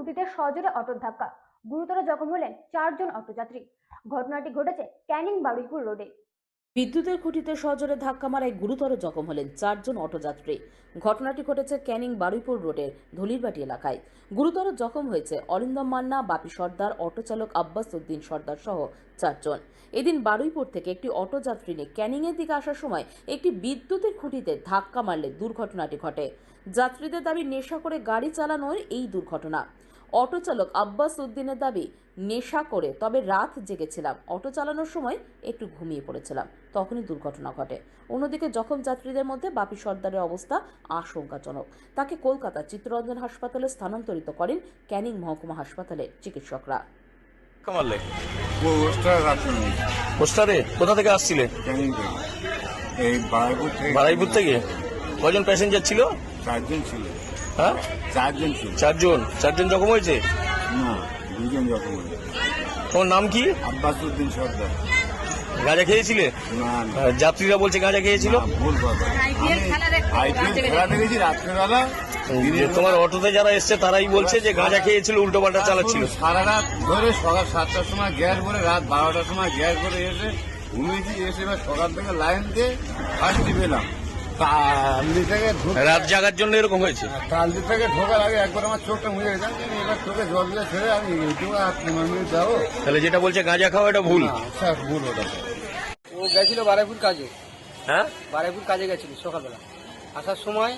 খুঁটিতে সজোরে অটোর ধাক্কা, গুরুতর জখম হলেন 4 জন অটোযাত্রী। ঘটনাটি ঘটেছে ক্যানিং বারুইপুর রোডে। বিদ্যুতের খুঁটিতে সজোরে ধাক্কা মারায় গুরুতর জখম হলেন 4 জন অটোযাত্রী। ঘটনাটি ঘটেছে ক্যানিং বারুইপুর রোডের ধলিরবাটি এলাকায়। গুরুতর জখম হয়েছে অরিন্দম মান্না, বাপি সর্দার, অটোচালক আব্বাস উদ্দিন সর্দার সহ 4 জন। এদিন বারুইপুর থেকে একটি অটোযাত্রী নিয়ে ক্যানিং এর দিকে আসার সময় একটি বিদ্যুতের খুঁটিতে ধাক্কা মারলে দুর্ঘটনাটি ঘটে। যাত্রীদের দাবি নেশা করে গাড়ি চালানোর এই দুর্ঘটনা। অটো চালক আব্বাস উদ্দিনের দাবি, নেশা করে তবে রাত জেগেছিলাম, অটো চালানোর সময় একটু ঘুমিয়ে পড়েছিলাম, তখনই দুর্ঘটনা ঘটে। অন্যদিকে জখম যাত্রীদের মধ্যে বাপি সর্দারের অবস্থা আশঙ্কাজনক। তাকে কলকাতার চিত্তরঞ্জন হাসপাতালে স্থানান্তরিত করেন ক্যানিং মহকুমা হাসপাতালের চিকিৎসকরা। কামালে পোস্টারে কোথা থেকে আসছিলে? ক্যানিং থেকে, এই বারাইপুর থেকে। কজন প্যাসেঞ্জার ছিল? 4 জন ছিল। হ্যাঁ, 4 জন ছিল। 4জন জখম হয়েছে? না, 2 জন জখম হয়েছে। তোমার নাম কি? আব্বাস উদ্দিন সর্দার। গাঁজা খেয়েছিলে? না, যাত্রীরা বলছে গাঁজা খেয়েছিল। না, ভুল কথা। আইপিএল খেলা দেখেছি রাত্রেবেলা। তোমার অটোতে যারা এসছে তারাই বলছে যে গাঁজা খেয়েছিল, উল্টো পাল্টা চালাচ্ছিল। সারা রাত ধরে সকাল 7টার সময় গ্যাস করে, রাত 12টার সময় গ্যাস করে এসে ঘুমিয়েছি। এসে এবার সকাল থেকে লাইন দিয়ে ফার্স্টই পেলাম। তালদি থেকে রাত জাগার জন্য এরকম হয়েছে। তালদি থেকে ঢোকার আগে একবার আমার চোখটা মুড়ে গেছে। এবার চোখে জল দিয়ে ছেড়ে আমি এইটুকু আর 15 মিনিট যাবো। তাহলে যেটা বলছে গাঁজা খাওয়া এটা ভুল। স্যার ভুল ওটা। ও গেছিল বারাইপুর কাজে। হ্যাঁ, বারাইপুর কাজে গেছিল সকালবেলা। আসার সময়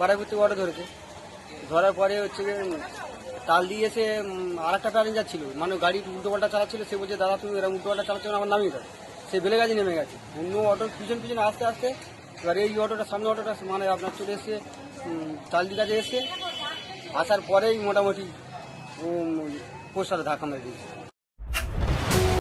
বারাইপুর থেকে অটো ধরেছে। ধরার পরে হচ্ছে গিয়ে তাল দিয়ে এসে আরেকটা প্যাসেঞ্জার ছিল, মানে গাড়ি উল্টো পাল্টা চালাচ্ছিল। সে বলছে, দাদা তুমি এরকম উল্টো পাল্টা চালাচ্ছ না, আমার নামিয়ে দাও। সে বেলে গাছে নেমে গেছে। অন্য অটোর পিছনে আস্তে আস্তে এবার এই অটোটা, সামনে অটোটা মানে আপনার চলে এসে তালদি কাছে এসে আসার পরেই মোটামুটি পোস্টারে ধাক্কা মেরে দিয়েছে।